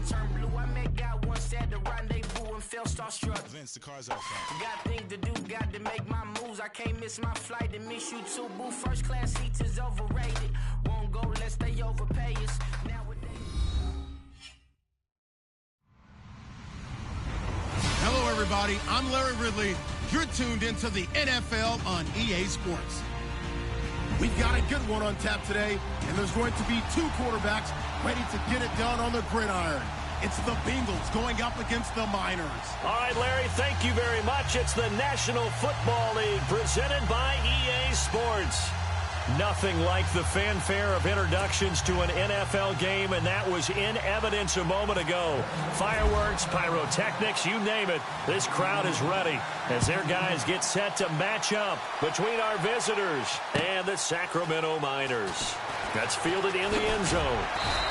turned blue. I met God once at the rendezvous and felt starstruck. Vince, the car's out front. Got things to do, got to make my moves. I can't miss my flight and miss you too, boo. First class seats is overrated. Won't go, let's stay overpay us. Nowadays. Hello, everybody. I'm Larry Ridley. You're tuned into the NFL on EA Sports. We've got a good one on tap today, and there's going to be two quarterbacks ready to get it done on the gridiron. It's the Bengals going up against the Miners. All right, Larry, thank you very much. It's the National Football League presented by EA Sports. Nothing like the fanfare of introductions to an NFL game, and that was in evidence a moment ago. Fireworks, pyrotechnics, you name it. This crowd is ready as their guys get set to match up between our visitors and the Sacramento Miners. That's fielded in the end zone.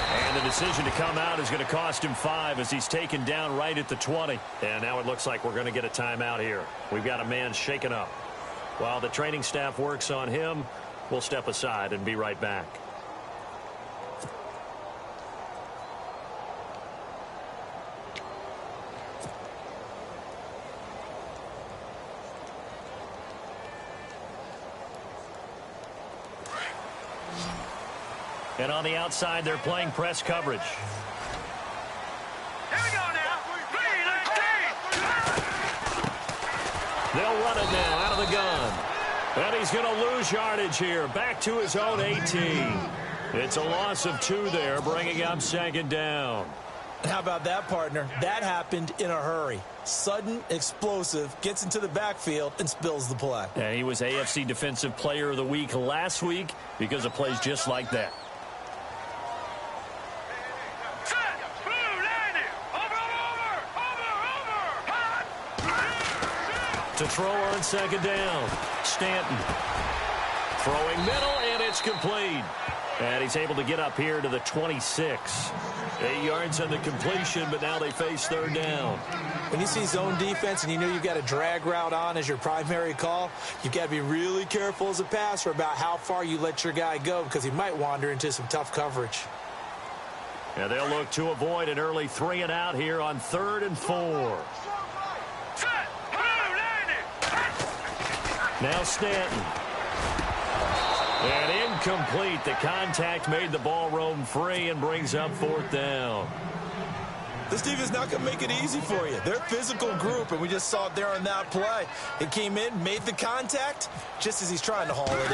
And the decision to come out is going to cost him 5 as he's taken down right at the 20. And now it looks like we're going to get a timeout here. We've got a man shaken up. While the training staff works on him, we'll step aside and be right back. And on the outside, they're playing press coverage. Here we go now. They'll run it now out of the gun. And he's going to lose yardage here. Back to his own 18. It's a loss of 2 there, bringing up second down. How about that, partner? That happened in a hurry. Sudden, explosive, gets into the backfield, and spills the play. And he was AFC Defensive Player of the Week last week because of plays just like that. To throw on second down. Stanton. Throwing middle, and it's complete. And he's able to get up here to the 26. 8 yards on the completion, but now they face third down. When you see zone defense and you know you've got a drag route on as your primary call, you've got to be really careful as a passer about how far you let your guy go because he might wander into some tough coverage. And they'll look to avoid an early 3 and out here on 3rd and 4. Now Stanton. And incomplete. The contact made the ball roam free and brings up 4th down. This defense is not going to make it easy for you. They're a physical group, and we just saw it there on that play. It came in, made the contact, just as he's trying to haul it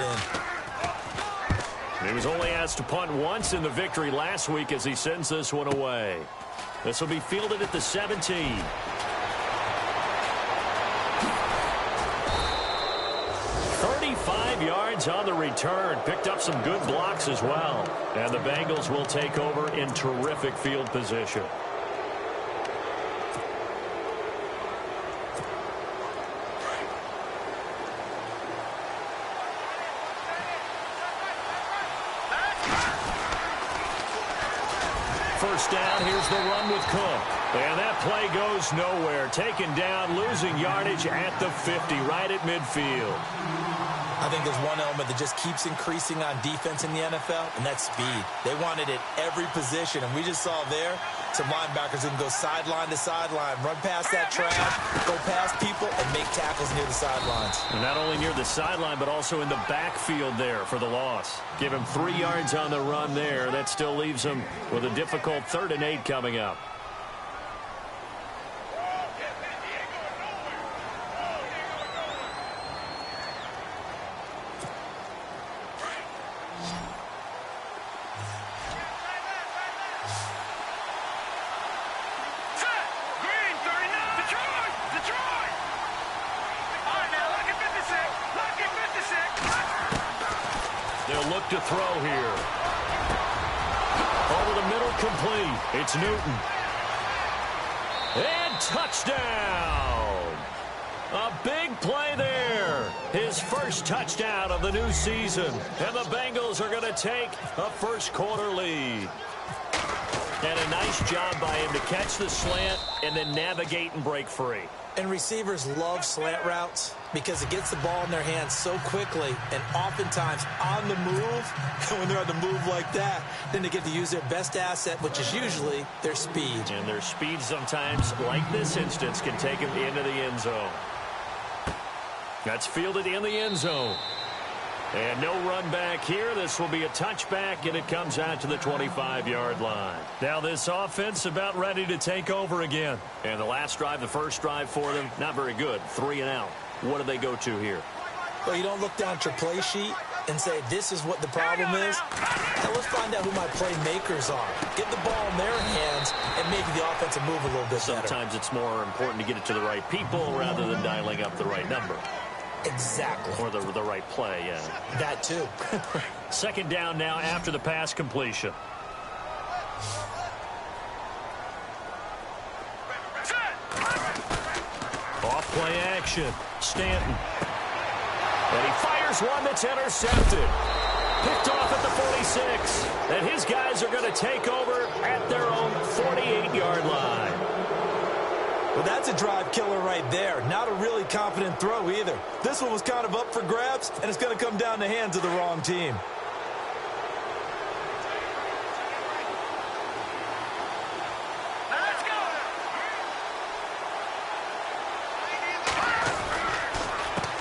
in. He was only asked to punt once in the victory last week as he sends this one away. This will be fielded at the 17. 35 yards on the return. Picked up some good blocks as well. And the Bengals will take over in terrific field position. First down, here's the run with Cook. And that play goes nowhere. Taken down, losing yardage at the 50, right at midfield. I think there's one element that just keeps increasing on defense in the NFL, and that's speed. They want it at every position, and we just saw there some linebackers who can go sideline to sideline, run past that trash, go past people, and make tackles near the sidelines. And not only near the sideline, but also in the backfield there for the loss. Give him 3 yards on the run there. That still leaves him with a difficult 3rd and 8 coming up. Look to throw here. Over the middle, complete. It's Newton. And touchdown. A big play there. His first touchdown of the new season. And the Bengals are going to take a first quarter lead. And a nice job by him to catch the slant and then navigate and break free. And receivers love slant routes because it gets the ball in their hands so quickly and oftentimes on the move. And when they're on the move like that, then they get to use their best asset, which is usually their speed. And their speed sometimes, like this instance, can take them into the end zone. That's fielded in the end zone. And no run back here. This will be a touchback, and it comes out to the 25-yard line. Now this offense about ready to take over again. And the last drive, the first drive for them, not very good. 3 and out. What do they go to here? Well, you don't look down at your play sheet and say, this is what the problem is. Now let's find out who my playmakers are. Get the ball in their hands and make the offensive move a little bit better. Sometimes it's more important to get it to the right people rather than dialing up the right number. Exactly. Or the right play, yeah. That too. Second down now after the pass completion. Off play action. Stanton. And he fires one that's intercepted. Picked off at the 46. And his guys are going to take over at their own 48-yard line. Well, that's a drive killer right there. Not a really confident throw either. This one was kind of up for grabs, and it's going to come down the hands of the wrong team. Let's go.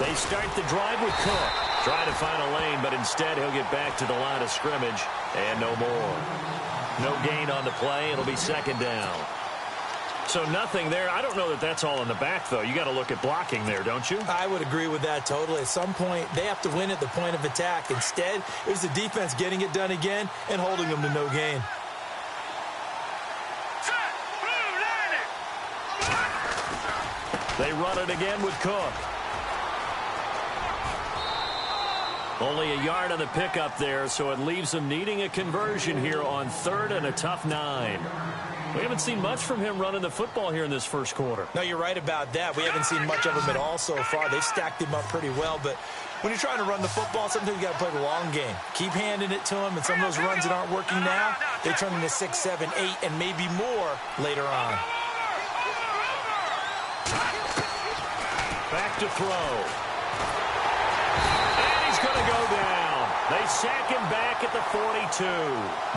They start the drive with Cook. Trying to find a lane, but instead he'll get back to the line of scrimmage, and no more. No gain on the play. It'll be second down. So nothing there. I don't know that that's all in the back, though. You got to look at blocking there, don't you? I would agree with that totally. At some point, they have to win at the point of attack. Instead, it was the defense getting it done again and holding them to no gain. They run it again with Cook. Only a yard on the pickup there, so it leaves them needing a conversion here on 3rd and a tough 9. We haven't seen much from him running the football here in this first quarter. No, you're right about that. We haven't seen much of him at all so far. They've stacked him up pretty well, but when you're trying to run the football, sometimes you got to play the long game. Keep handing it to him, and some of those runs that aren't working now, they turn into 6, 7, 8, and maybe more later on. Back to throw. And he's going to go down. They sack him back at the 42.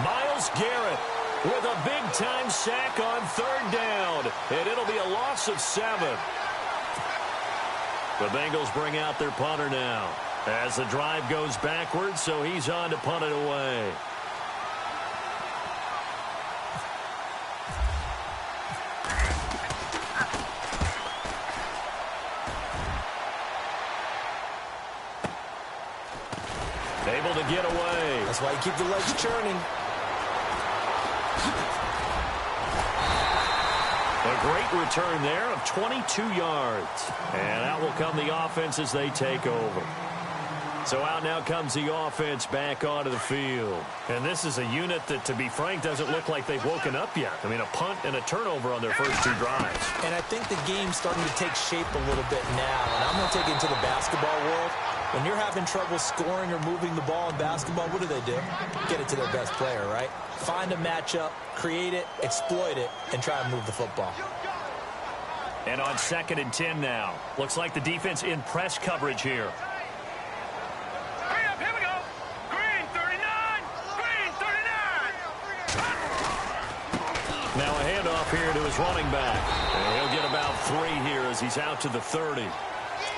Myles Garrett with a big-time sack on 3rd down. And it'll be a loss of 7. The Bengals bring out their punter now as the drive goes backwards, so he's on to punt it away. Able to get away. That's why you keep the legs churning. A great return there of 22 yards. And out will come the offense as they take over. So out now comes the offense back onto the field. And this is a unit that, to be frank, doesn't look like they've woken up yet. I mean, a punt and a turnover on their first 2 drives. And I think the game's starting to take shape a little bit now. And I'm going to take it into the basketball world. When you're having trouble scoring or moving the ball in basketball, what do? Get it to their best player, right? Find a matchup, create it, exploit it, and try and move the football. And on 2nd and 10 now. Looks like the defense in press coverage here. Hurry up, here we go. Green 39. Green 39. Now a handoff here to his running back. And he'll get about 3 here as he's out to the 30.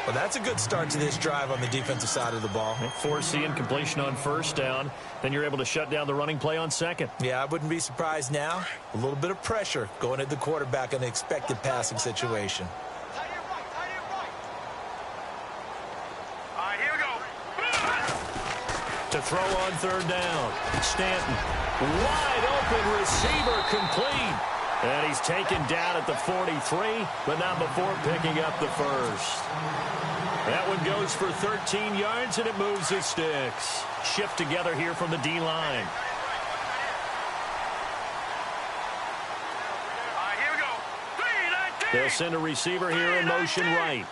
Well, that's a good start to this drive on the defensive side of the ball. Forcing completion on 1st down. Then you're able to shut down the running play on 2nd. Yeah, I wouldn't be surprised now. A little bit of pressure going at the quarterback in an expected passing situation. All right, here we go. To throw on 3rd down. Stanton. Wide open receiver complete. And he's taken down at the 43, but not before picking up the first. That one goes for 13 yards, and it moves the sticks. Shift together here from the D-line. All right, here we go. 3-19. They'll send a receiver here in motion right.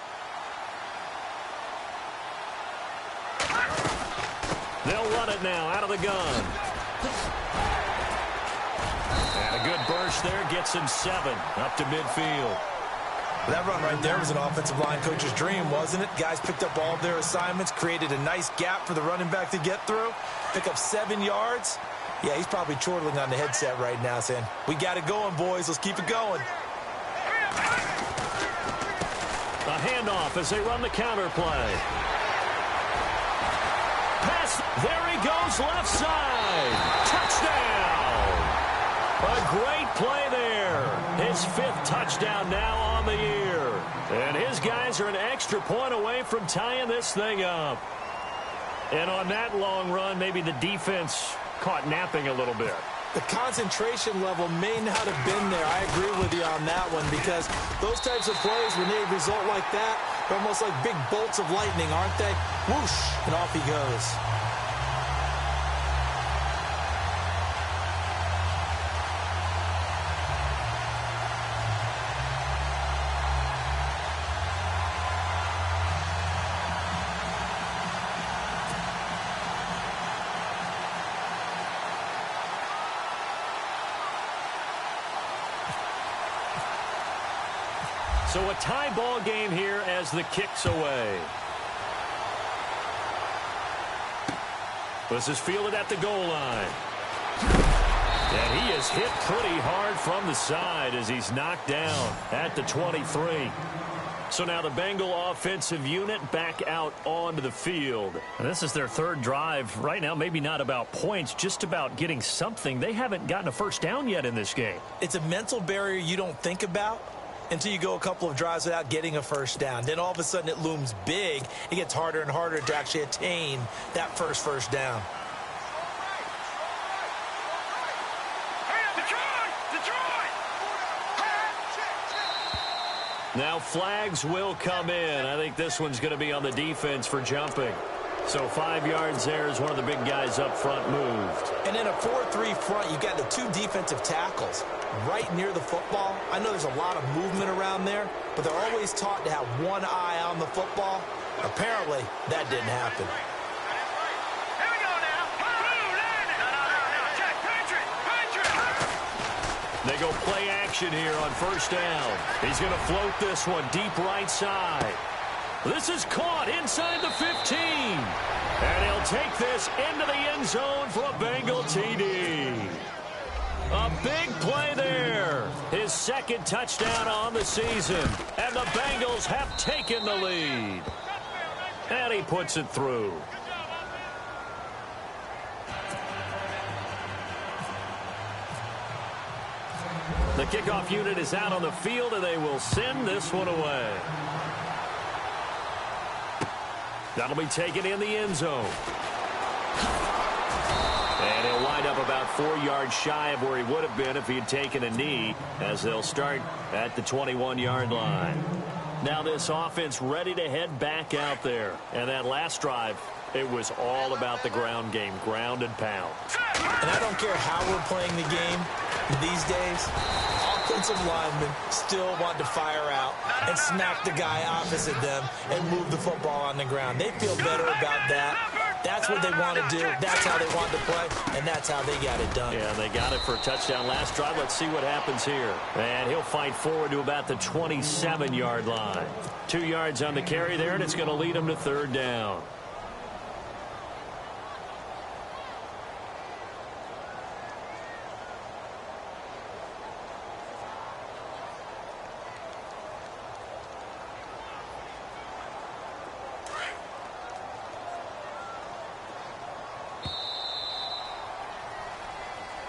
They'll run it now out of the gun. And a good burst there gets him 7 up to midfield. That run right there was an offensive line coach's dream, wasn't it? Guys picked up all of their assignments, created a nice gap for the running back to get through, pick up 7 yards. Yeah, he's probably chortling on the headset right now saying, we got it going, boys. Let's keep it going. A handoff as they run the counter play. Pass. There he goes, left side. Touchdown. A great play there. His 5th touchdown now on the year. And his guys are an extra point away from tying this thing up. And on that long run, maybe the defense caught napping a little bit. The concentration level may not have been there. I agree with you on that one because those types of plays, when they result like that, they're almost like big bolts of lightning, aren't they? Whoosh, and off he goes. So a tie ball game here as the kick's away. This is fielded at the goal line. And he is hit pretty hard from the side as he's knocked down at the 23. So now the Bengal offensive unit back out onto the field. And this is their 3rd drive. Right now, maybe not about points, just about getting something. They haven't gotten a first down yet in this game. It's a mental barrier you don't think about until you go a couple of drives without getting a first down. Then all of a sudden it looms big. It gets harder and harder to actually attain that first down. Now flags will come in. I think this one's going to be on the defense for jumping. So 5 yards there as one of the big guys up front moved. And in a 4-3 front, you've got the 2 defensive tackles right near the football. I know there's a lot of movement around there, but they're always taught to have one eye on the football. Apparently, that didn't happen. They go play action here on first down. He's going to float this one deep right side. This is caught inside the 15. And he'll take this into the end zone for a Bengal TD. A big play there. His 2nd touchdown on the season. And the Bengals have taken the lead. And he puts it through. The kickoff unit is out on the field, and they will send this one away. That'll be taken in the end zone. And he'll wind up about 4 yards shy of where he would have been if he had taken a knee, as they'll start at the 21-yard line. Now this offense ready to head back out there. And that last drive, it was all about the ground game, ground and pound. And I don't care how we're playing the game these days, offensive linemen still want to fire out and smack the guy opposite them and move the football on the ground. They feel better about that. That's what they want to do. That's how they want to play, and that's how they got it done. Yeah, they got it for a touchdown last drive. Let's see what happens here. And he'll fight forward to about the 27-yard line. 2 yards on the carry there, and it's going to lead him to 3rd down.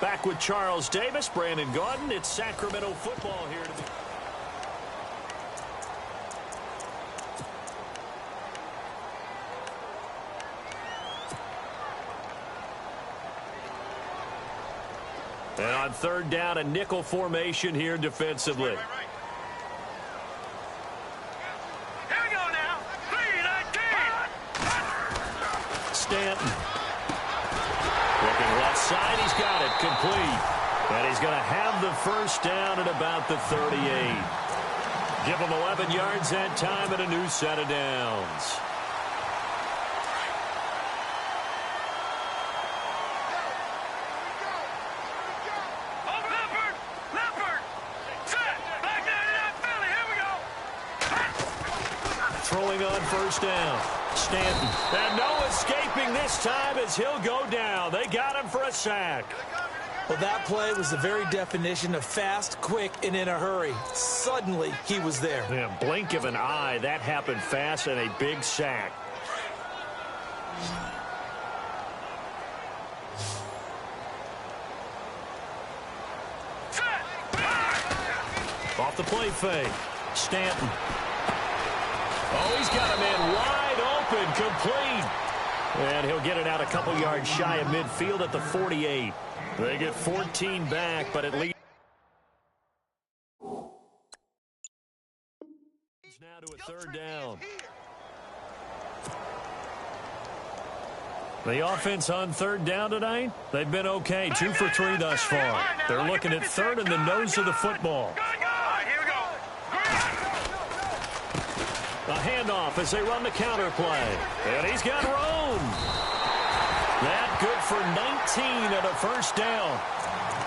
Back with Charles Davis, Brandon Gaudin. It's Sacramento football here today. And on 3rd down, a nickel formation here defensively. Here we go now. 3-19. Stanton. Looking left side, he's got it, complete. And he's going to have the first down at about the 38. Give him 11 yards that time and a new set of downs. throwing on first down. Stanton. And no escaping this time as he'll go down. They got him for a sack. Well, that play was the very definition of fast, quick, and in a hurry. Suddenly, he was there. Yeah, blink of an eye. That happened fast and a big sack. Off the play fake. Stanton. Oh, he's got a man wide open, complete. And he'll get it out a couple yards shy of midfield at the 48. They get 14 back, but at least now to a third down. The offense on third down tonight, they've been okay. 2 for 3 thus far. They're looking at third in the nose of the football. A handoff as they run the counter play. And he's got room. That good for 19 at a first down.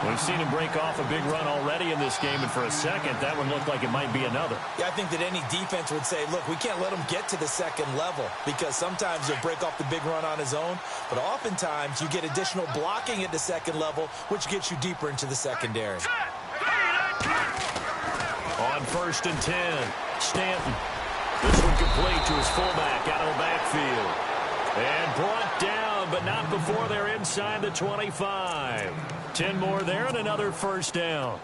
We've seen him break off a big run already in this game, and for a second, that one looked like it might be another. Yeah, I think that any defense would say, look, we can't let him get to the second level because sometimes he'll break off the big run on his own, but oftentimes you get additional blocking at the second level, which gets you deeper into the secondary. On first and 10, Stanton. This one complete to his fullback out of the backfield. And brought down, but not before they're inside the 25. 10 more there and another first down.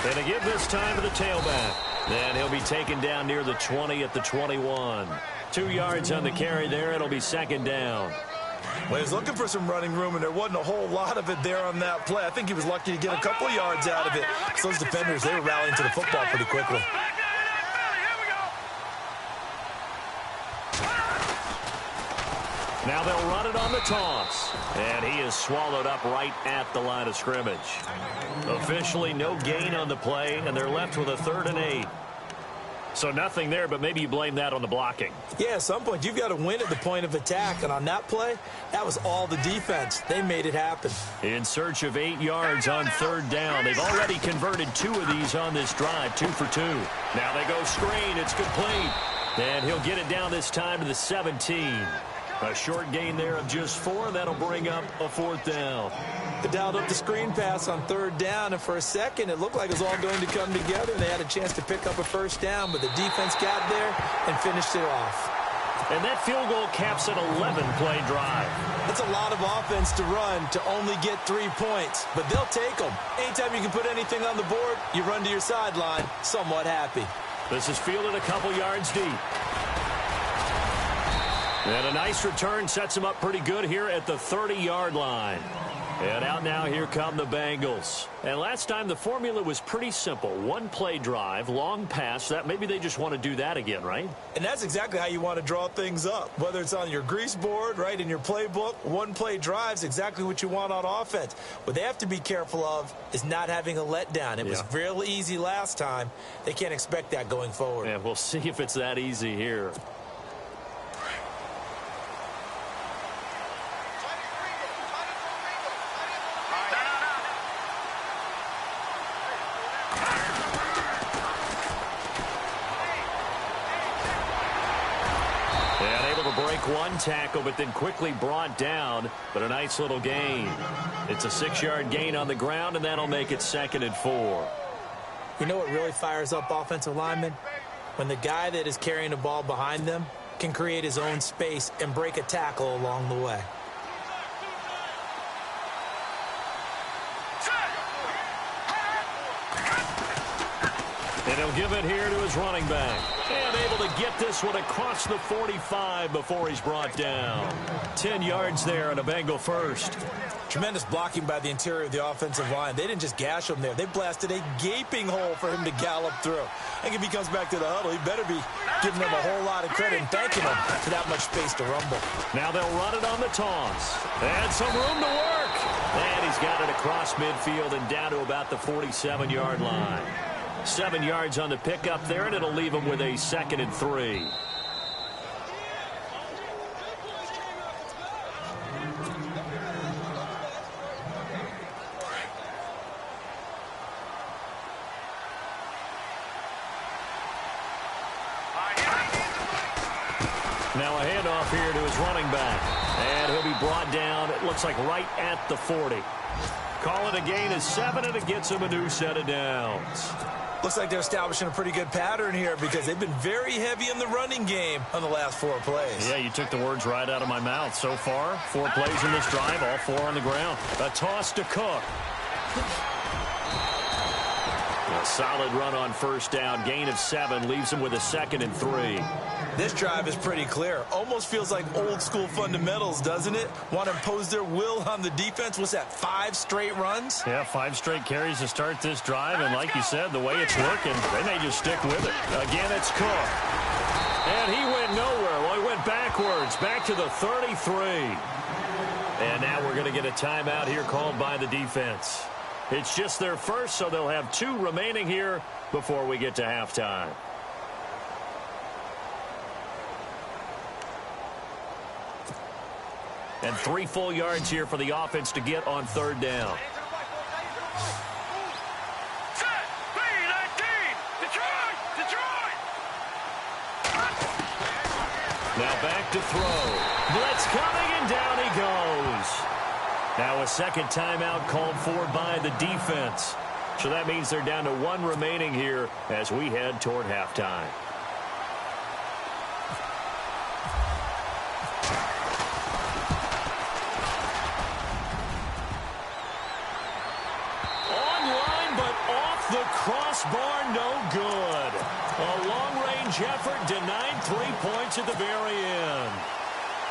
And they give this time to the tailback. Then he'll be taken down near the 20 at the 21. 2 yards on the carry there. It'll be second down. Well, he was looking for some running room, and there wasn't a whole lot of it there on that play. I think he was lucky to get a couple of yards out of it. So those defenders, they were rallying to the football pretty quickly. Now they'll run it on the toss. And he is swallowed up right at the line of scrimmage. Officially no gain on the play, and they're left with a 3rd and 8. So nothing there, but maybe you blame that on the blocking. Yeah, at some point, you've got to win at the point of attack. And on that play, that was all the defense. They made it happen. In search of 8 yards on third down. They've already converted 2 of these on this drive, 2 for 2. Now they go screen. It's complete. And he'll get it down this time to the 17. A short gain there of just 4. That'll bring up a 4th down. They dialed up the screen pass on third down, and for a second, it looked like it was all going to come together, and they had a chance to pick up a first down, but the defense got there and finished it off. And that field goal caps an 11-play drive. That's a lot of offense to run to only get 3 points, but they'll take them. Anytime you can put anything on the board, you run to your sideline somewhat happy. This is fielded a couple yards deep. And a nice return sets him up pretty good here at the 30-yard line. And out now, here come the Bengals. And last time, the formula was pretty simple. 1-play drive, long pass. That maybe they just want to do that again, right? And that's exactly how you want to draw things up. Whether it's on your grease board, right, in your playbook, 1-play drive is exactly what you want on offense. What they have to be careful of is not having a letdown. It was real easy last time. They can't expect that going forward. Yeah, we'll see if it's that easy here. One tackle, but then quickly brought down, but a nice little gain. It's a 6-yard gain on the ground, and that'll make it 2nd and 4. You know what really fires up offensive linemen? When the guy that is carrying the ball behind them can create his own space and break a tackle along the way. And he'll give it here to his running back. And able to get this one across the 45 before he's brought down. 10 yards there and a Bengal first. Tremendous blocking by the interior of the offensive line. They didn't just gash him there. They blasted a gaping hole for him to gallop through. I think if he comes back to the huddle, he better be giving them a whole lot of credit and thanking them for that much space to rumble. Now they'll run it on the toss. And some room to work. And he's got it across midfield and down to about the 47-yard line. 7 yards on the pickup there, and it'll leave him with a 2nd and 3. Now a handoff here to his running back. And he'll be brought down, it looks like right at the 40. Call it a gain of 7, and it gets him a new set of downs. Looks like they're establishing a pretty good pattern here because they've been very heavy in the running game on the last 4 plays. Yeah, you took the words right out of my mouth. So far, 4 plays in this drive, all 4 on the ground. A toss to Cook. A solid run on first down. Gain of 7 leaves him with a 2nd and 3. This drive is pretty clear. Almost feels like old school fundamentals, doesn't it? Want to impose their will on the defense. What's that, 5 straight runs? Yeah, 5 straight carries to start this drive. And like you said, the way it's working, they may just stick with it. Again, it's Cook. And he went nowhere. Well, he went backwards, back to the 33. And now we're going to get a timeout here called by the defense. It's just their first, so they'll have 2 remaining here before we get to halftime. And 3 full yards here for the offense to get on 3rd down. Set, dee18, Detroit! Now back to throw. Blitz coming, and down he goes. Now a 2nd timeout called for by the defense. So that means they're down to 1 remaining here as we head toward halftime. The crossbar, no good. A long-range effort denied 3 points at the very end.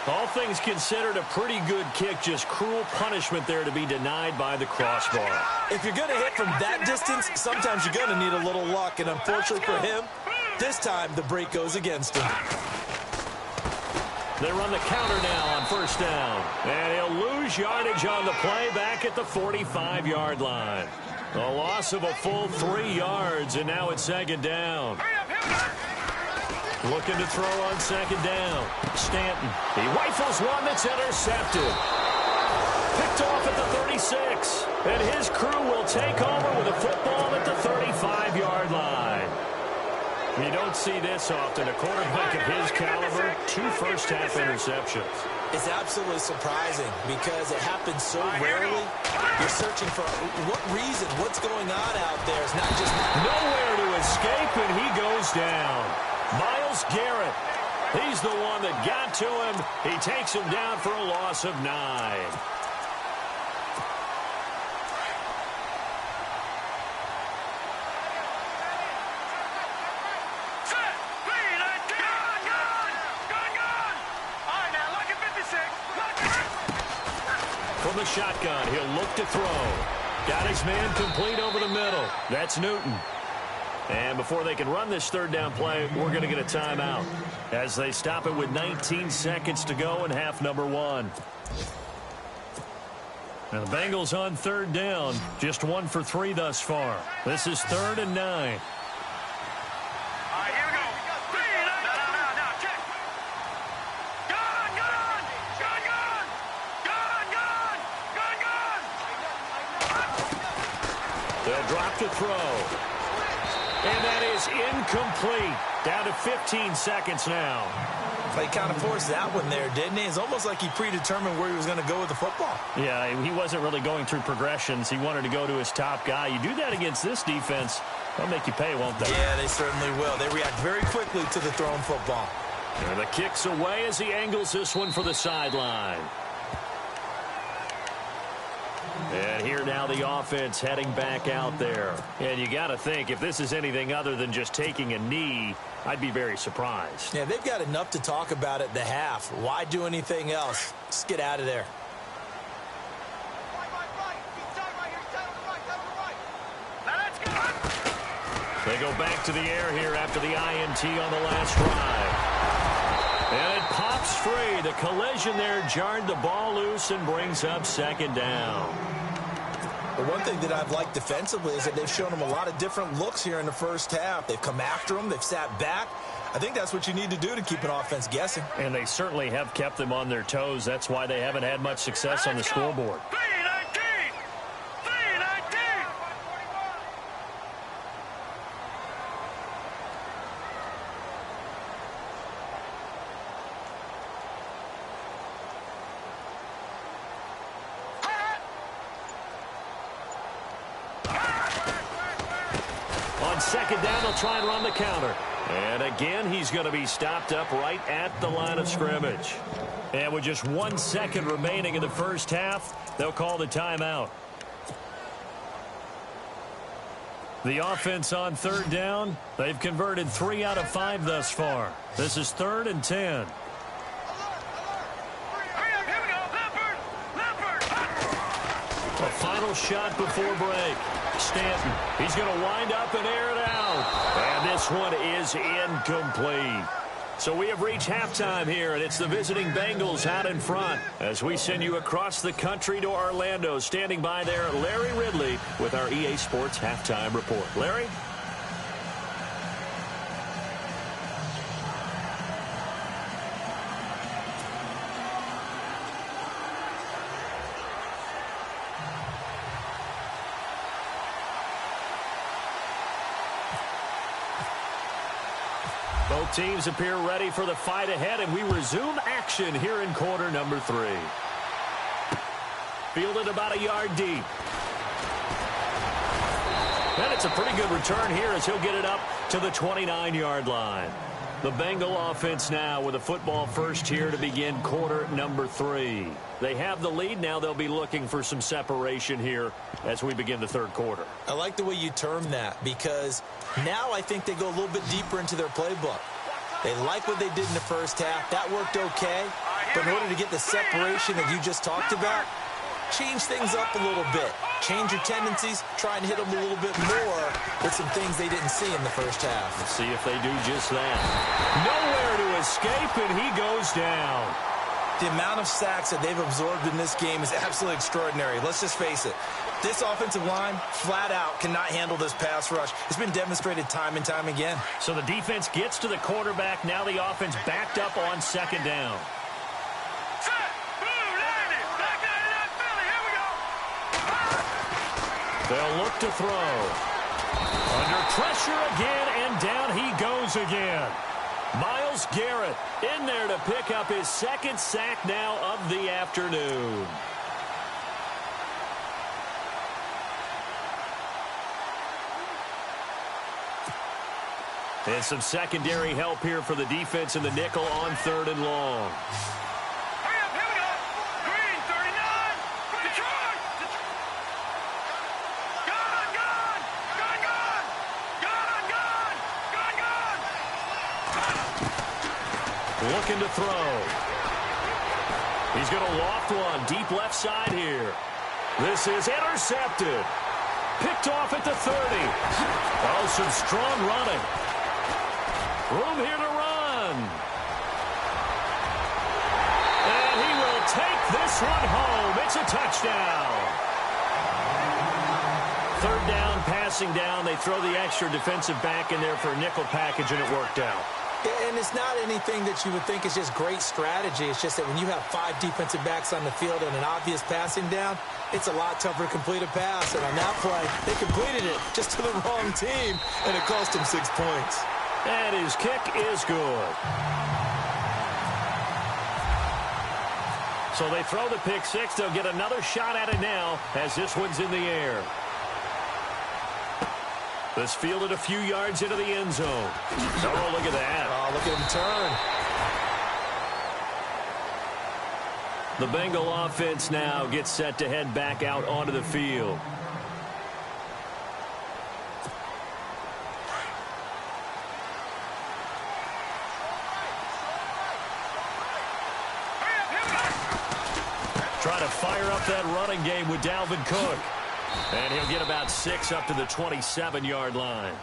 All things considered, a pretty good kick, just cruel punishment there to be denied by the crossbar. If you're going to hit from that distance, sometimes you're going to need a little luck, and unfortunately for him, this time the break goes against him. They run the counter now on first down, and he'll lose yardage on the play back at the 45-yard line. A loss of a full 3 yards, and now it's 2nd down. Looking to throw on 2nd down. Stanton. He rifles one that's intercepted. Picked off at the 36. And his crew will take over with a football at the 35-yard line. You don't see this often. A quarterback of his caliber, 2 first-half interceptions. It's absolutely surprising because it happens so rarely. You're searching for what reason, what's going on out there. It's not just nowhere to escape, and he goes down. Myles Garrett, he's the one that got to him. He takes him down for a loss of 9. From the shotgun, he'll look to throw. Got his man complete over the middle. That's Newton. And before they can run this 3rd down play, we're going to get a timeout as they stop it with 19 seconds to go in half number 1. Now the Bengals on 3rd down, just 1 for 3 thus far. This is 3rd and 9. They'll drop to throw. And that is incomplete. Down to 15 seconds now. He kind of forced that one there, didn't he? It's almost like he predetermined where he was going to go with the football. Yeah, he wasn't really going through progressions. He wanted to go to his top guy. You do that against this defense, they'll make you pay, won't they? Yeah, they certainly will. They react very quickly to the thrown football. And the kick's away as he angles this one for the sideline. And here now the offense heading back out there. And you got to think, if this is anything other than just taking a knee, I'd be very surprised. Yeah, they've got enough to talk about at the half. Why do anything else? Just get out of there. They go back to the air here after the INT on the last drive. And it pops free. The collision there jarred the ball loose and brings up 2nd down. The one thing that I've liked defensively is that they've shown them a lot of different looks here in the first half. They've come after them. They've sat back. I think that's what you need to do to keep an offense guessing. And they certainly have kept them on their toes. That's why they haven't had much success on the scoreboard. second down, they'll try and run the counter. And again, he's going to be stopped up right at the line of scrimmage. And with just 1 second remaining in the first half, they'll call the timeout. The offense on third down, they've converted 3 out of 5 thus far. This is 3rd and 10. A final shot before break. Stanton, he's going to wind up and air it out. And this one is incomplete. So we have reached halftime here, and it's the visiting Bengals out in front as we send you across the country to Orlando. Standing by there, Larry Ridley with our EA Sports Halftime Report. Larry? Both teams appear ready for the fight ahead, and we resume action here in quarter number 3. Fielded about a yard deep. And it's a pretty good return here as he'll get it up to the 29-yard line. The Bengal offense now with a football first here to begin quarter number 3. They have the lead. Now they'll be looking for some separation here as we begin the third quarter. I like the way you term that because now I think they go a little bit deeper into their playbook. They like what they did in the first half. That worked okay. But in order to get the separation that you just talked about, change things up a little bit. Change your tendencies. Try and hit them a little bit more with some things they didn't see in the first half. Let's see if they do just that. Nowhere to escape, and he goes down. The amount of sacks that they've absorbed in this game is absolutely extraordinary. Let's just face it. This offensive line, flat out, cannot handle this pass rush. It's been demonstrated time and time again. So the defense gets to the quarterback. Now the offense backed up on second down. They'll look to throw. Under pressure again, and down he goes again. Myles Garrett in there to pick up his second sack now of the afternoon. And some secondary help here for the defense in the nickel on 3rd and long. Looking to throw. He's going to loft one deep left side here. This is intercepted. Picked off at the 30. Oh, some strong running. Room here to run. And he will take this one home. It's a touchdown. 3rd down, passing down. They throw the extra defensive back in there for a nickel package, and it worked out. And it's not anything that you would think is just great strategy. It's just that when you have 5 defensive backs on the field and an obvious passing down, it's a lot tougher to complete a pass. And on that play, they completed it just to the wrong team, and it cost them 6 points. And his kick is good. So they throw the pick 6. They'll get another shot at it now as this one's in the air. This fielded a few yards into the end zone. Oh, look at that. Oh, look at him turn. The Bengal offense now gets set to head back out onto the field. Try to fire up that running game with Dalvin Cook. And he'll get about 6 up to the 27-yard line.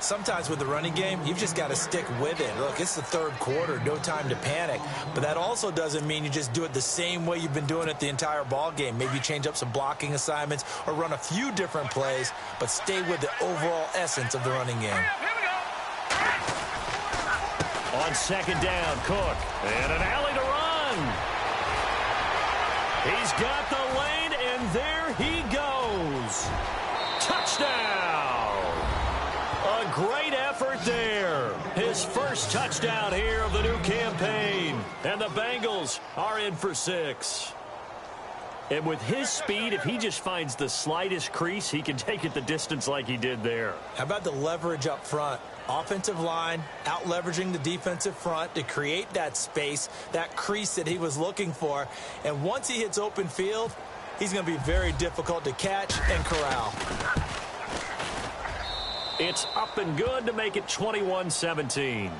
Sometimes with the running game, you've just got to stick with it. Look, it's the 3rd quarter, no time to panic. But that also doesn't mean you just do it the same way you've been doing it the entire ball game. Maybe you change up some blocking assignments or run a few different plays, but stay with the overall essence of the running game. On second down, Cook. And an alley to run. He's got the lane, and there he goes. Touchdown. A great effort there. His first touchdown here of the new campaign. And the Bengals are in for 6. And with his speed, if he just finds the slightest crease, he can take it the distance like he did there. How about the leverage up front? Offensive line out-leveraging the defensive front to create that space, that crease that he was looking for. And once he hits open field, he's going to be very difficult to catch and corral. It's up and good to make it 21-17.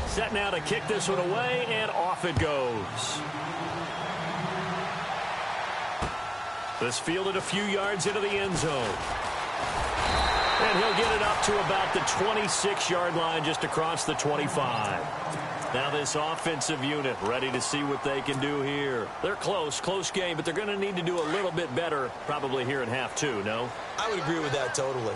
Set now to kick this one away, and off it goes. This fielded a few yards into the end zone. And he'll get it up to about the 26-yard line, just across the 25. Now this offensive unit ready to see what they can do here. They're close game, but they're going to need to do a little bit better probably here in half two, no? I would agree with that totally.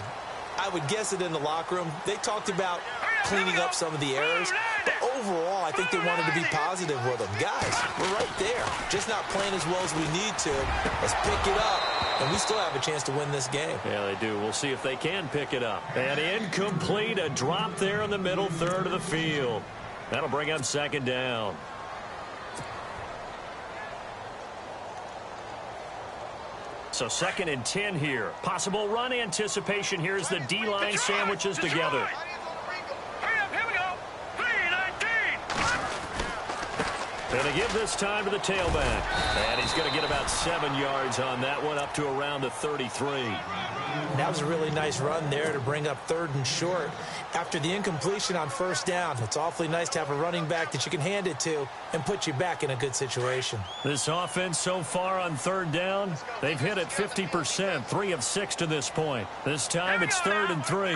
I would guess it in the locker room. They talked about cleaning up some of the errors, but overall, I think they wanted to be positive with them. Guys, we're right there. Just not playing as well as we need to. Let's pick it up, and we still have a chance to win this game. Yeah, they do. We'll see if they can pick it up. And incomplete, a drop there in the middle third of the field. That'll bring up second down. So 2nd and 10 here. Possible run anticipation here as the D-line sandwiches together. And to give this time to the tailback. And he's going to get about 7 yards on that one, up to around the 33. That was a really nice run there to bring up 3rd and short. After the incompletion on 1st down, it's awfully nice to have a running back that you can hand it to and put you back in a good situation. This offense so far on 3rd down, they've hit it 50%, 3 of 6 to this point. This time it's 3rd and 3.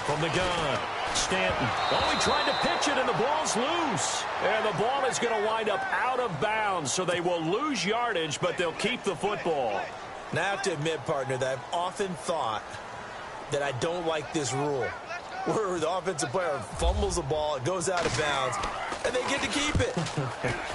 From the gun. Stanton. Oh, he tried to pitch it, and the ball's loose. And the ball is going to wind up out of bounds, so they will lose yardage, but they'll keep the football. Now, I have to admit, partner, that I've often thought that I don't like this rule, where the offensive player fumbles the ball, it goes out of bounds, and they get to keep it.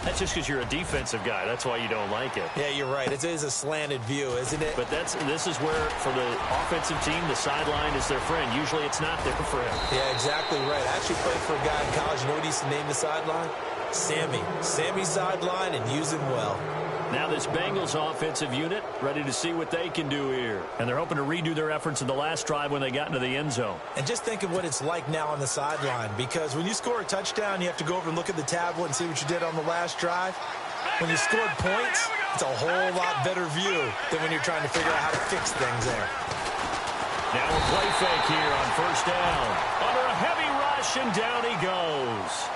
That's just because you're a defensive guy. That's why you don't like it. Yeah, you're right. It is a slanted view, isn't it? But this is where, for the offensive team, the sideline is their friend. Usually it's not there for him. Yeah, exactly right. I actually played for a guy in college. You know what he used to name the sideline? Sammy. Sammy's sideline, and use him well. Now this Bengals offensive unit ready to see what they can do here. And they're hoping to redo their efforts in the last drive when they got into the end zone. And just think of what it's like now on the sideline, because when you score a touchdown, you have to go over and look at the tablet and see what you did on the last drive. When you scored points, it's a whole lot better view than when you're trying to figure out how to fix things there. Now a play fake here on 1st down. Under a heavy rush, and down he goes.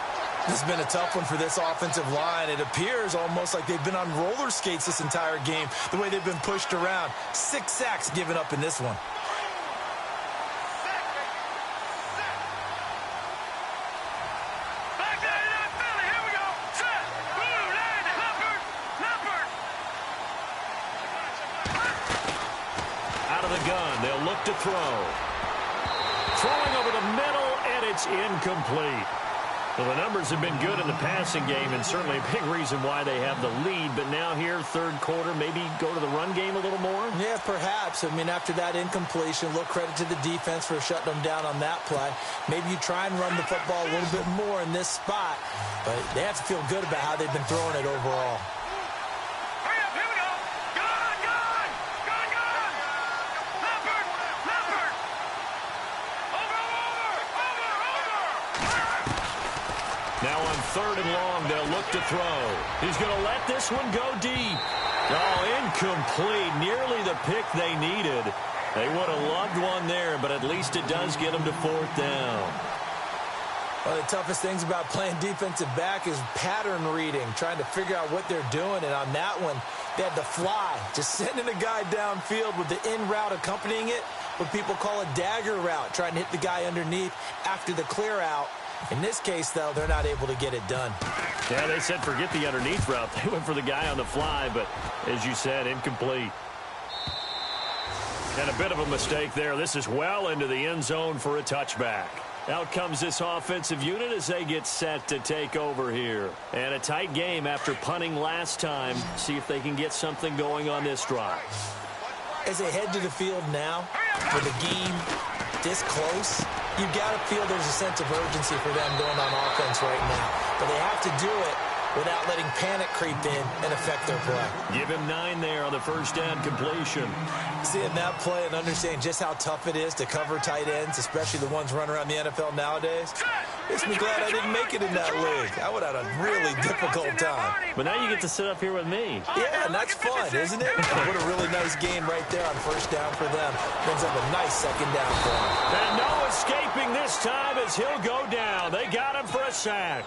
This has been a tough one for this offensive line. It appears almost like they've been on roller skates this entire game, the way they've been pushed around. 6 sacks given up in this one. Out of the gun, they'll look to throw. Throwing over the middle, and it's incomplete. Well, the numbers have been good in the passing game, and certainly a big reason why they have the lead. But now here, 3rd quarter, maybe go to the run game a little more? Yeah, perhaps. I mean, after that incompletion, a little credit to the defense for shutting them down on that play. Maybe you try and run the football a little bit more in this spot. But they have to feel good about how they've been throwing it overall. Now on 3rd and long, they'll look to throw. He's going to let this one go deep. Oh, incomplete. Nearly the pick they needed. They would have loved one there, but at least it does get them to 4th down. One of the toughest things about playing defensive back is pattern reading, trying to figure out what they're doing. And on that one, they had the fly, just sending a guy downfield with the in route accompanying it, what people call a dagger route, trying to hit the guy underneath after the clear out. In this case, though, they're not able to get it done. Yeah, they said forget the underneath route. They went for the guy on the fly, but as you said, incomplete. And a bit of a mistake there. This is well into the end zone for a touchback. Out comes this offensive unit as they get set to take over here. And a tight game after punting last time. See if they can get something going on this drive. As they head to the field now, with a game this close, you've got to feel there's a sense of urgency for them going on offense right now. But they have to do it without letting panic creep in and affect their play. Give him 9 there on the first down completion. Seeing that play and understanding just how tough it is to cover tight ends, especially the ones running around the NFL nowadays, makes me glad I didn't make it in that league. I would have had a really difficult time. But now you get to sit up here with me. Yeah, and that's fun, isn't it? What a really nice game right there on first down for them. Brings up a nice second down for them. And no escaping this time as he'll go down. They got him for a sack.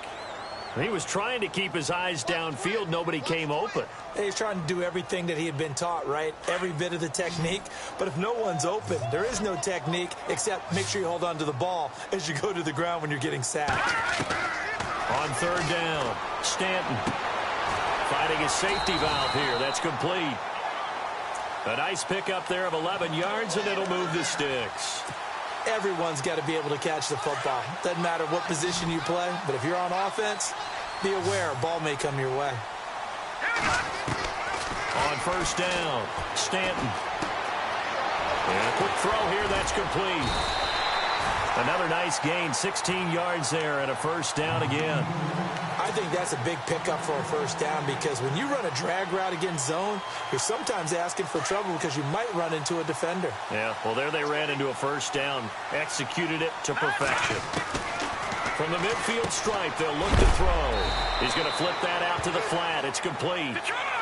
He was trying to keep his eyes downfield. Nobody came open. He's trying to do everything that he had been taught, right? Every bit of the technique. But if no one's open, there is no technique except make sure you hold on to the ball as you go to the ground when you're getting sacked. On third down, Stanton fighting his safety valve here. That's complete. A nice pickup there of 11 yards, and it'll move the sticks. Everyone's got to be able to catch the football. Doesn't matter what position you play, but if you're on offense, be aware a ball may come your way. On first down, Stanton. And a quick throw here, that's complete. Another nice gain, 16 yards there, and a first down again. I think that's a big pickup for a first down because when you run a drag route against zone, you're sometimes asking for trouble because you might run into a defender. Yeah, well, there they ran into a first down, executed it to perfection. From the midfield stripe, they'll look to throw. He's going to flip that out to the flat. It's complete.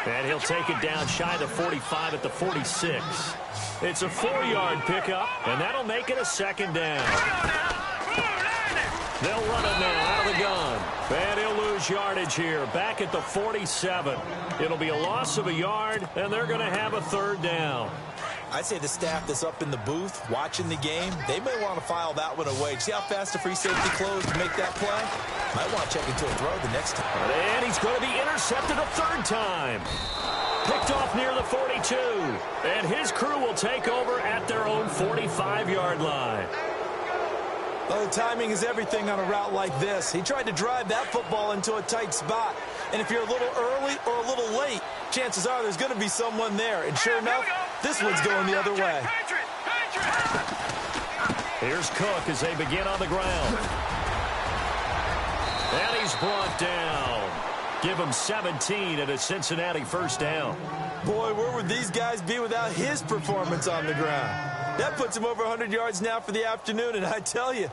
And he'll take it down shy of the 45 at the 46. It's a 4-yard pickup, and that'll make it a second down. They'll run it now out of the gun. And he'll lose yardage here, back at the 47. It'll be a loss of a yard, and they're going to have a third down. I'd say the staff that's up in the booth watching the game, they may want to file that one away. See how fast the free safety closed to make that play? Might want to check into a throw the next time. And he's going to be intercepted a third time. Picked off near the 42. And his crew will take over at their own 45-yard line. Oh, timing is everything on a route like this. He tried to drive that football into a tight spot. And if you're a little early or a little late, chances are there's going to be someone there. And sure enough, this one's going the other way. Here's Cook as they begin on the ground. And he's brought down. Give him 17 at a Cincinnati first down. Boy, where would these guys be without his performance on the ground? That puts him over 100 yards now for the afternoon, and I tell you,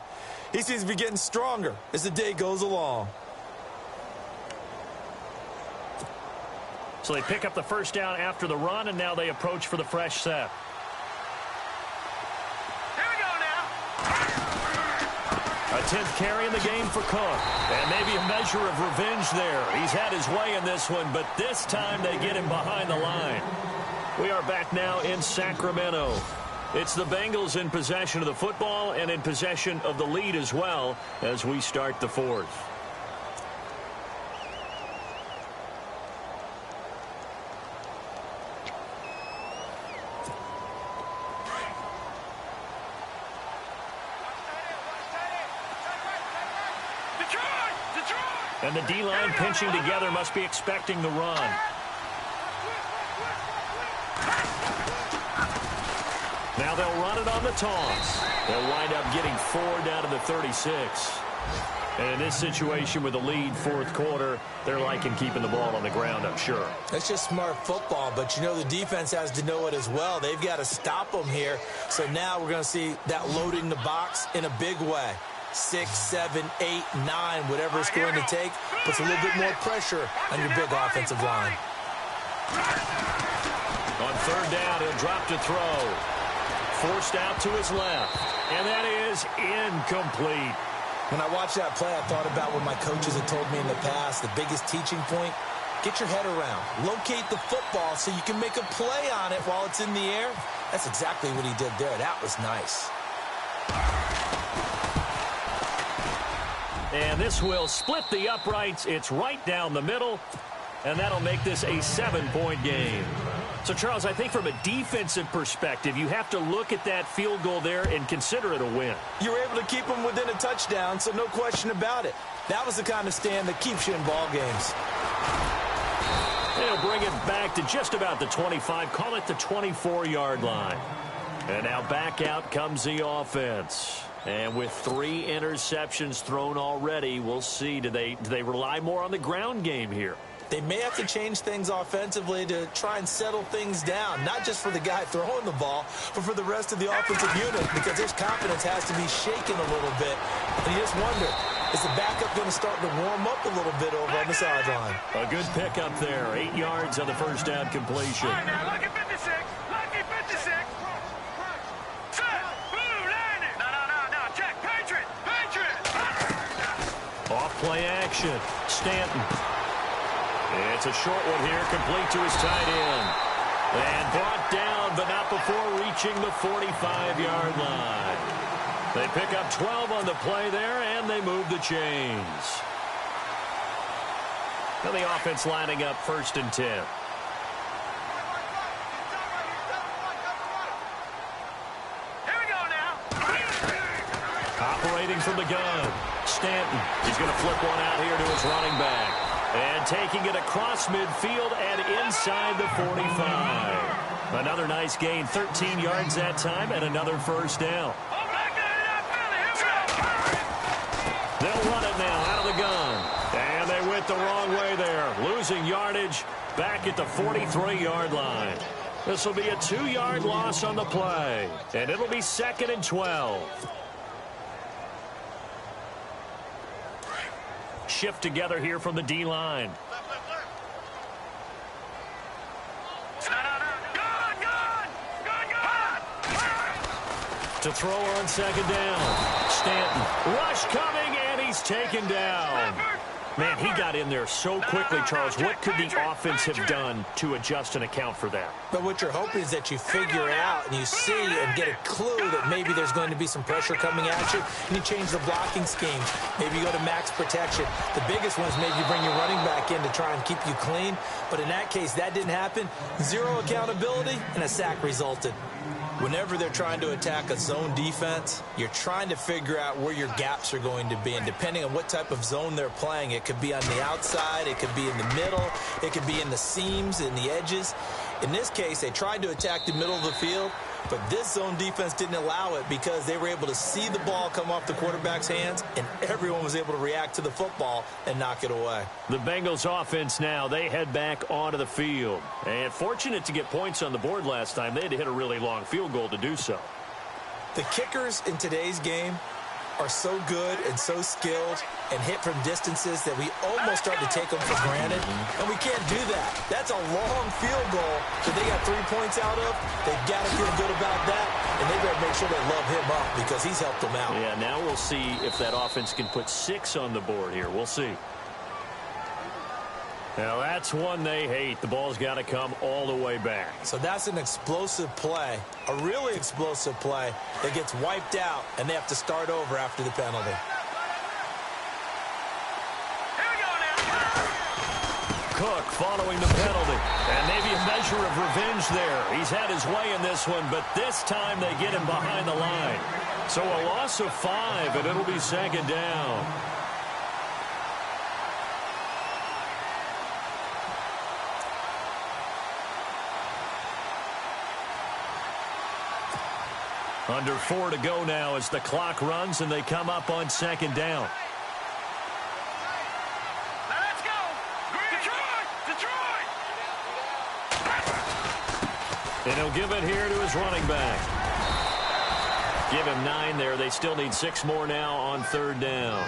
he seems to be getting stronger as the day goes along. So they pick up the first down after the run, and now they approach for the fresh set. Here we go now. A 10th carry in the game for Cook. And maybe a measure of revenge there. He's had his way in this one, but this time they get him behind the line. We are back now in Sacramento. It's the Bengals in possession of the football and in possession of the lead as well as we start the fourth. And the D-line pinching together must be expecting the run. Now they'll run it on the toss. They'll wind up getting 4 down to the 36. And in this situation with the lead fourth quarter, they're liking keeping the ball on the ground, I'm sure. That's just smart football, but you know the defense has to know it as well. They've got to stop them here. So now we're going to see that loading the box in a big way. 6, 7, 8, 9, whatever it's going to take, puts a little bit more pressure on your big offensive line. On third down, he'll drop to throw. Forced out to his left, and that is incomplete. When I watched that play, I thought about what my coaches had told me in the past. The biggest teaching point, get your head around. Locate the football so you can make a play on it while it's in the air. That's exactly what he did there. That was nice. And this will split the uprights. It's right down the middle, and that'll make this a 7-point game. So, Charles, I think from a defensive perspective, you have to look at that field goal there and consider it a win. You were able to keep them within a touchdown, so no question about it. That was the kind of stand that keeps you in ball games. They'll bring it back to just about the 25, call it the 24-yard line. And now back out comes the offense. And with 3 interceptions thrown already, we'll see. Do they rely more on the ground game here? They may have to change things offensively to try and settle things down, not just for the guy throwing the ball, but for the rest of the offensive unit, because his confidence has to be shaken a little bit. And you just wonder, is the backup going to start to warm up a little bit over on the sideline? A good pickup there. 8 yards on the first down completion. All right, now, lucky 56. Lucky 56. Set. Blue, landing. No. Check. Patriot. Off play action. Stanton. It's a short one here, complete to his tight end. And brought down, but not before reaching the 45-yard line. They pick up 12 on the play there, and they move the chains. Now the offense lining up 1st and 10. Here we go now. Operating from the gun. Stanton. He's going to flip one out here to his running back. And taking it across midfield and inside the 45. Another nice gain, 13 yards that time, and another first down. They'll run it now out of the gun. And they went the wrong way there, losing yardage back at the 43-yard line. This will be a 2-yard loss on the play, and it'll be 2nd and 12. Shift together here from the D-line. To throw on 2nd down. Stanton. Rush coming, and he's taken down. Man, he got in there so quickly, Charles. What could the offense have done to adjust and account for that? But what you're hoping is that you figure out and you see and get a clue that maybe there's going to be some pressure coming at you, and you change the blocking scheme. Maybe you go to max protection. The biggest one is maybe you bring your running back in to try and keep you clean. But in that case, that didn't happen. 0 accountability, and a sack resulted. Whenever they're trying to attack a zone defense, you're trying to figure out where your gaps are going to be. And depending on what type of zone they're playing, it could be on the outside, it could be in the middle, it could be in the seams, in the edges. In this case, they tried to attack the middle of the field, but this zone defense didn't allow it because they were able to see the ball come off the quarterback's hands, and everyone was able to react to the football and knock it away. The Bengals offense now, they head back onto the field. And fortunate to get points on the board last time. They had to hit a really long field goal to do so. The kickers in today's game are so good and so skilled and hit from distances that we almost start to take them for granted, and we can't do that. That's a long field goal that they got 3 points out of. They've got to feel good about that, and they better make sure they love him up because he's helped them out. Yeah, now we'll see if that offense can put 6 on the board here. We'll see. Now, that's one they hate. The ball's got to come all the way back. So that's an explosive play, a really explosive play that gets wiped out, and they have to start over after the penalty. Here we go now. Cook following the penalty. And maybe a measure of revenge there. He's had his way in this one, but this time they get him behind the line. So a loss of 5, and it'll be 2nd down. Under 4 to go now as the clock runs, and they come up on 2nd down. Now let's go. Detroit. And he'll give it here to his running back. Give him 9 there. They still need 6 more now on 3rd down.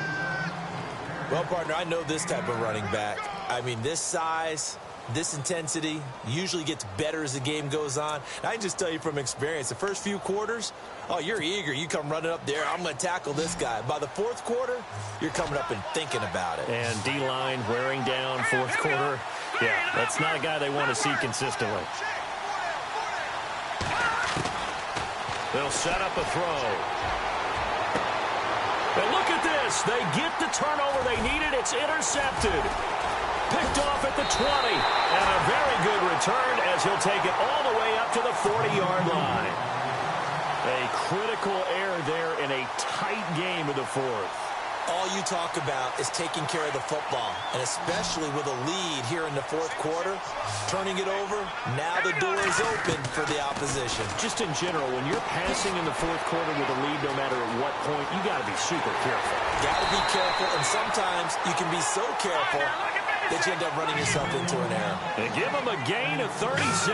Well, partner, I know this type of running back. I mean, this size, this intensity usually gets better as the game goes on. And I can just tell you from experience, the first few quarters, oh, you're eager. You come running up there. I'm going to tackle this guy. By the 4th quarter, you're coming up and thinking about it. And D-line wearing down 4th quarter. Yeah, that's not a guy they want to see consistently. They'll set up a throw. And look at this. They get the turnover they needed. It's intercepted. Picked off at the 20. And a very good return as he'll take it all the way up to the 40-yard line. A critical error there in a tight game of the 4th. all you talk about is taking care of the football, and especially with a lead here in the fourth quarter, turning it over, now the door is open for the opposition. Just in general, when you're passing in the fourth quarter with a lead, no matter at what point, you got to be super careful. Got to be careful, and sometimes you can be so careful that you end up running yourself into an error. They give them a gain of 37.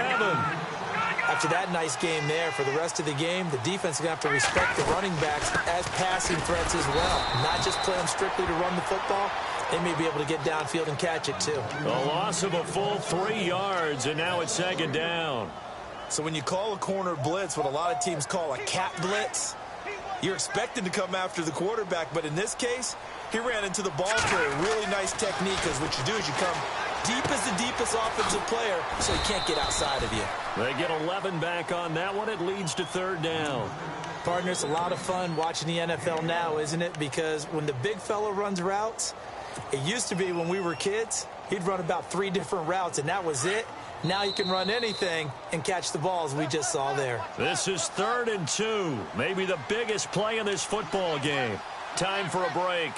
After that nice game there, for the rest of the game, the defense is going to have to respect the running backs as passing threats as well. Not just play them strictly to run the football. They may be able to get downfield and catch it, too. A loss of a full 3 yards, and now it's second down. So when you call a corner blitz, what a lot of teams call a cat blitz, you're expected to come after the quarterback. But in this case, he ran into the ball carrier. Really nice technique, because what you do is you come deep as the deepest offensive player, so he can't get outside of you. They get 11 back on that one. It leads to third down. Partner, it's a lot of fun watching the NFL now, isn't it? Because when the big fella runs routes, it used to be when we were kids, he'd run about 3 different routes, and that was it. Now you can run anything and catch the balls we just saw there. This is 3rd and 2. Maybe the biggest play in this football game. Time for a break.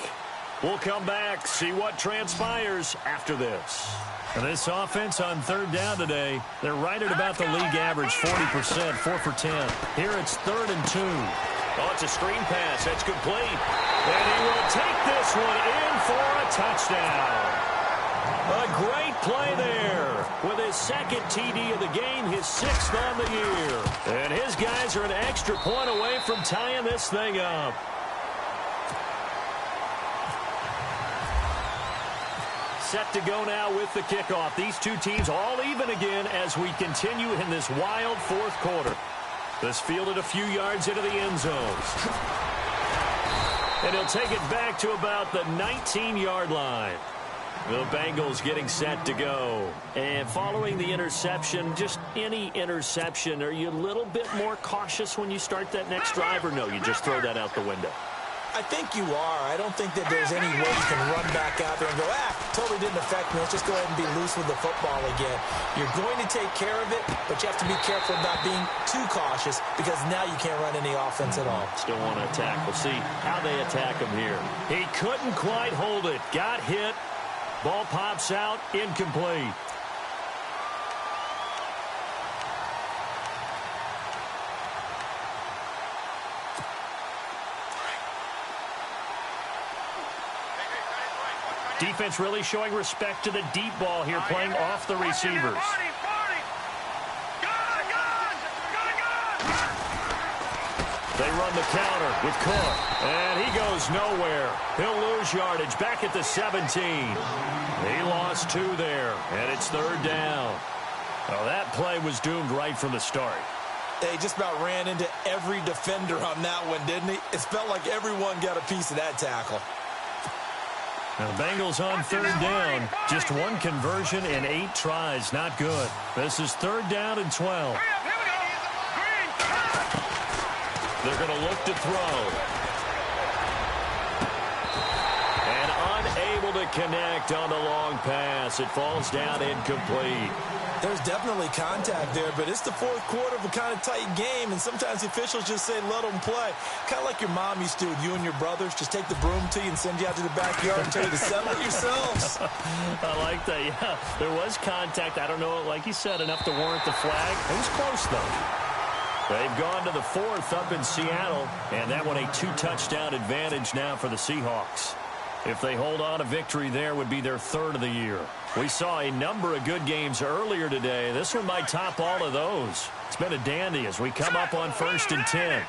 We'll come back, see what transpires after this. And this offense on third down today, they're right at about the league average, 40%, 4 for 10. Here it's 3rd and 2. Oh, it's a screen pass. That's complete. And he will take this one in for a touchdown. A great play there. With his 2nd TD of the game, his 6th on the year. And his guys are an extra point away from tying this thing up. Set to go now with the kickoff. These two teams all even again as we continue in this wild fourth quarter. This fielded a few yards into the end zones. And he'll take it back to about the 19-yard line. The Bengals getting set to go. And following the interception, just any interception, are you a little bit more cautious when you start that next drive, or no, you just throw that out the window? I think you are. I don't think that there's any way you can run back out there and go, totally didn't affect me. Let's just go ahead and be loose with the football again. You're going to take care of it, but you have to be careful about being too cautious because now you can't run any offense at all. Still want to attack. We'll see how they attack him here. He couldn't quite hold it. Got hit. Ball pops out. Incomplete. Defense really showing respect to the deep ball here, playing off the receivers. They run the counter with Cook, and he goes nowhere. He'll lose yardage back at the 17. He lost 2 there, and it's 3rd down. Well, that play was doomed right from the start. They just about ran into every defender on that one, didn't he? It felt like everyone got a piece of that tackle. Now, the Bengals on 3rd down. Just 1 conversion in 8 tries. Not good. This is 3rd down and 12. They're going to look to throw. And unable to connect on the long pass. It falls down incomplete. There's definitely contact there, but it's the fourth quarter of a kind of tight game, and sometimes the officials just say, let them play. Kind of like your mom used to with you and your brothers. Just take the broom to you and send you out to the backyard and tell you to settle it yourselves. I like that, yeah. There was contact. I don't know, like you said, enough to warrant the flag. It was close, though. They've gone to the 4th up in Seattle, and that one a 2-touchdown advantage now for the Seahawks. If they hold on, a victory there would be their 3rd of the year. We saw a number of good games earlier today. This one might top all of those. It's been a dandy as we come up on 1st and 10.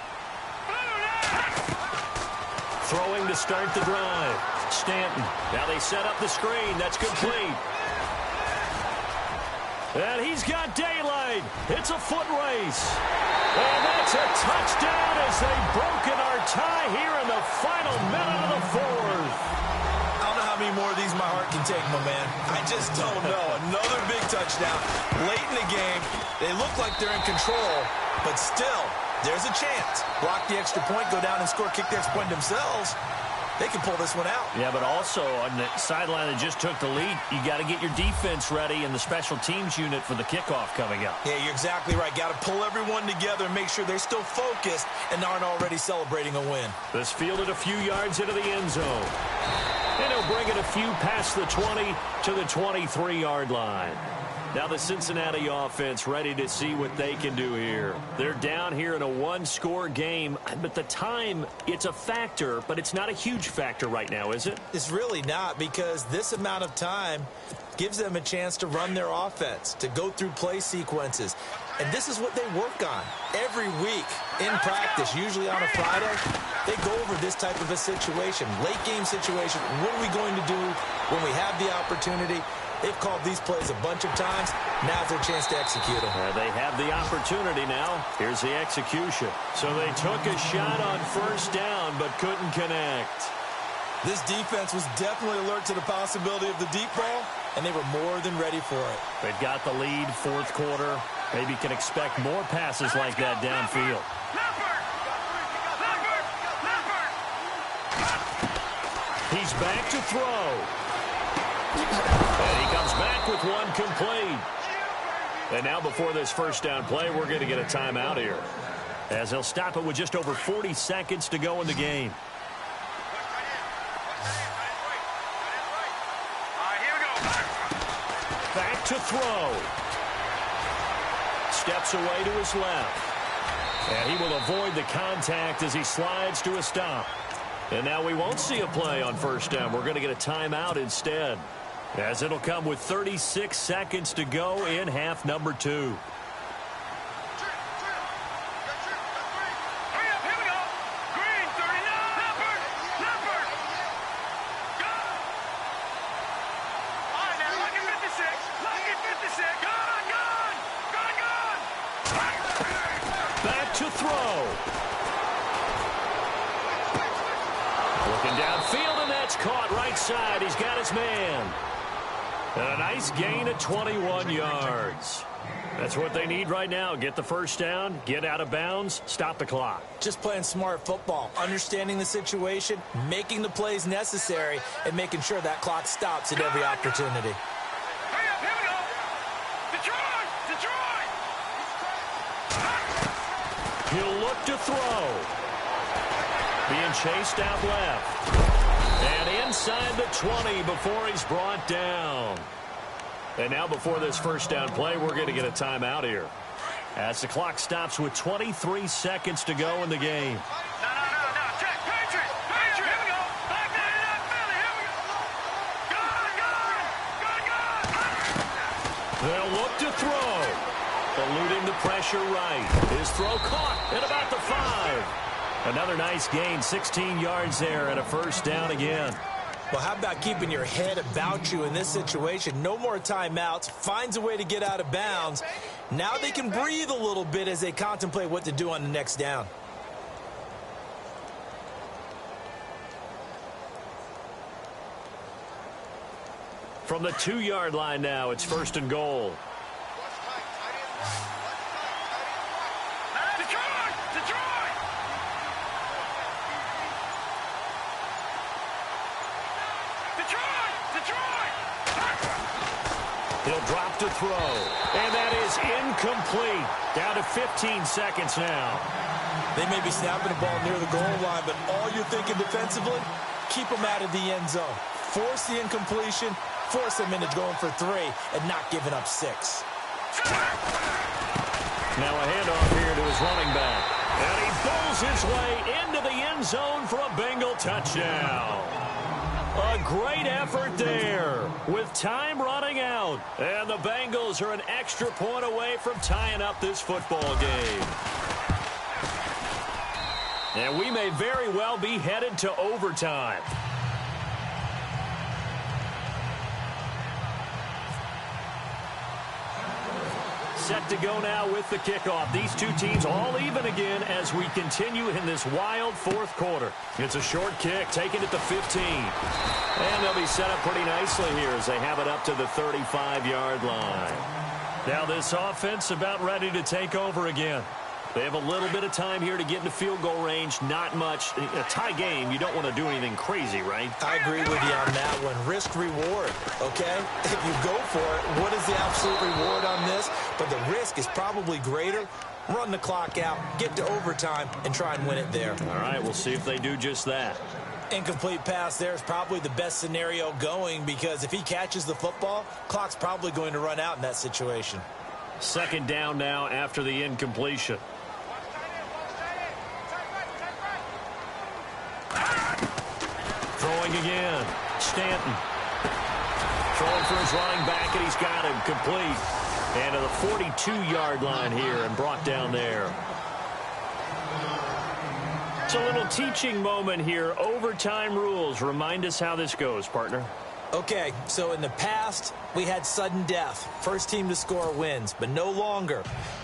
Throwing to start the drive. Stanton. Now they set up the screen. That's complete. And he's got daylight. It's a foot race. And that's a touchdown as they've broken our tie here in the final minute of the 4th. I don't know how many more of these my heart can take, my man. I just don't know. Another big touchdown. Late in the game, they look like they're in control, but still, there's a chance. Block the extra point, go down and score, kick the extra point themselves. they can pull this one out. Yeah, but also on the sideline that just took the lead, you got to get your defense ready and the special teams unit for the kickoff coming up. Yeah, you're exactly right. Got to pull everyone together and make sure they're still focused and aren't already celebrating a win. This fielded a few yards into the end zone. And he'll bring it a few past the 20 to the 23-yard line. Now the Cincinnati offense ready to see what they can do here. They're down here in a one-score game, but the time, it's a factor, but it's not a huge factor right now, is it? It's really not, because this amount of time gives them a chance to run their offense, to go through play sequences. And this is what they work on every week in practice, usually on a Friday. They go over this type of a situation, late-game situation. What are we going to do when we have the opportunity? They've called these plays a bunch of times. Now's their chance to execute them. They have the opportunity now. Here's the execution. So they took a shot on first down, but couldn't connect. This defense was definitely alert to the possibility of the deep ball, and they were more than ready for it. They've got the lead, fourth quarter. Maybe can expect more passes like that downfield. He's back to throw. And he comes back with one complete. And now before this first down play, we're going to get a timeout here, as they'll stop it with just over 40 seconds to go in the game. Back to throw. Steps away to his left. And he will avoid the contact as he slides to a stop. And now we won't see a play on first down. We're going to get a timeout instead, as it'll come with 36 seconds to go in half number 2. Back to throw. Looking downfield, and that's caught right side. He's got his man. And a nice gain of 21 yards. That's what they need right now. Get the first down, get out of bounds, stop the clock. Just playing smart football, understanding the situation, making the plays necessary, and making sure that clock stops at every opportunity. He'll look to throw. Being chased out left. And inside the 20 before he's brought down. And now before this first down play, we're going to get a timeout here, as the clock stops with 23 seconds to go in the game. No. Check. Patriot. Here we go. Back there in that belly. Here we go. Gun. They'll look to throw. Eluding the pressure right. His throw caught at about the 5. Another nice gain, 16 yards there, and a first down again. Well, how about keeping your head about you in this situation? No more timeouts. Finds a way to get out of bounds. Now they can breathe a little bit as they contemplate what to do on the next down. From the 2-yard line now, it's first and goal. He'll drop to throw. And that is incomplete. Down to 15 seconds now. They may be snapping the ball near the goal line, but all you're thinking defensively, keep them out of the end zone. Force the incompletion, force them into going for 3, and not giving up 6. Now a handoff here to his running back. And he bowls his way into the end zone for a Bengal touchdown. A great effort there with time running out. And the Bengals are an extra point away from tying up this football game. And we may very well be headed to overtime. Set to go now with the kickoff. These two teams all even again as we continue in this wild fourth quarter. It's a short kick taken at the 15. And they'll be set up pretty nicely here as they have it up to the 35-yard line. Now this offense about ready to take over again. They have a little bit of time here to get into field goal range. Not much. A tie game, you don't want to do anything crazy, right? I agree with you on that one. Risk-reward, okay? If you go for it, what is the absolute reward on this? But the risk is probably greater. Run the clock out, get to overtime, and try and win it there. All right, we'll see if they do just that. Incomplete pass there is probably the best scenario going because if he catches the football, clock's probably going to run out in that situation. Second down now after the incompletion. Throwing again. Stanton. Throwing for his running back, and he's got him complete. And to the 42-yard line here and brought down there. It's a little teaching moment here. Overtime rules. Remind us how this goes, partner. Okay, so in the past, we had sudden death. First team to score wins, but no longer.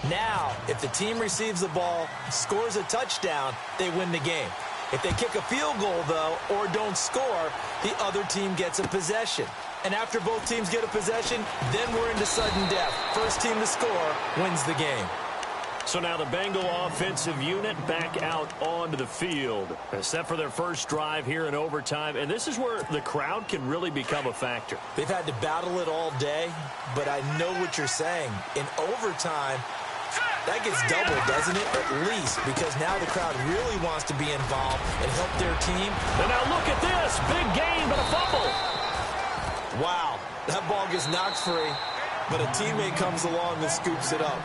Now, if the team receives the ball, scores a touchdown, they win the game. If they kick a field goal, though, or don't score, the other team gets a possession. And after both teams get a possession, then we're into sudden death. First team to score wins the game. So now the Bengal offensive unit back out onto the field, set for their first drive here in overtime. And this is where the crowd can really become a factor. They've had to battle it all day, but I know what you're saying. In overtime, that gets doubled, doesn't it? At least, because now the crowd really wants to be involved and help their team. And now look at this. Big gain, but a fumble. Wow, that ball gets knocked free, but a teammate comes along and scoops it up.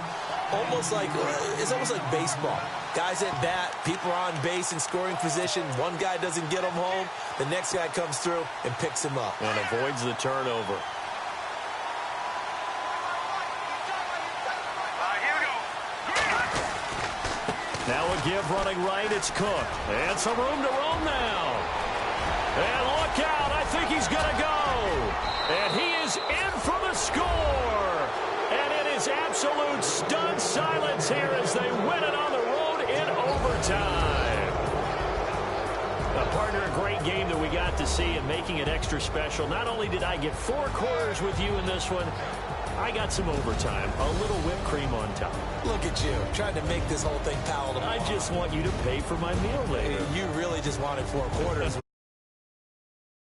It's almost like baseball. Guys at bat, people are on base in scoring position. One guy doesn't get him home. The next guy comes through and picks him up. And avoids the turnover. Here we go. Now a give running right. It's Cook. And some room to roam now. And look out. I think he's going to go. And he is in for the score. And it is absolute stunned silence here as they win it on the road in overtime. Partner, a great game that we got to see and making it extra special. Not only did I get 4 quarters with you in this one, I got some overtime, a little whipped cream on top. Look at you, trying to make this whole thing palatable. I just want you to pay for my meal later. You really just wanted 4 quarters.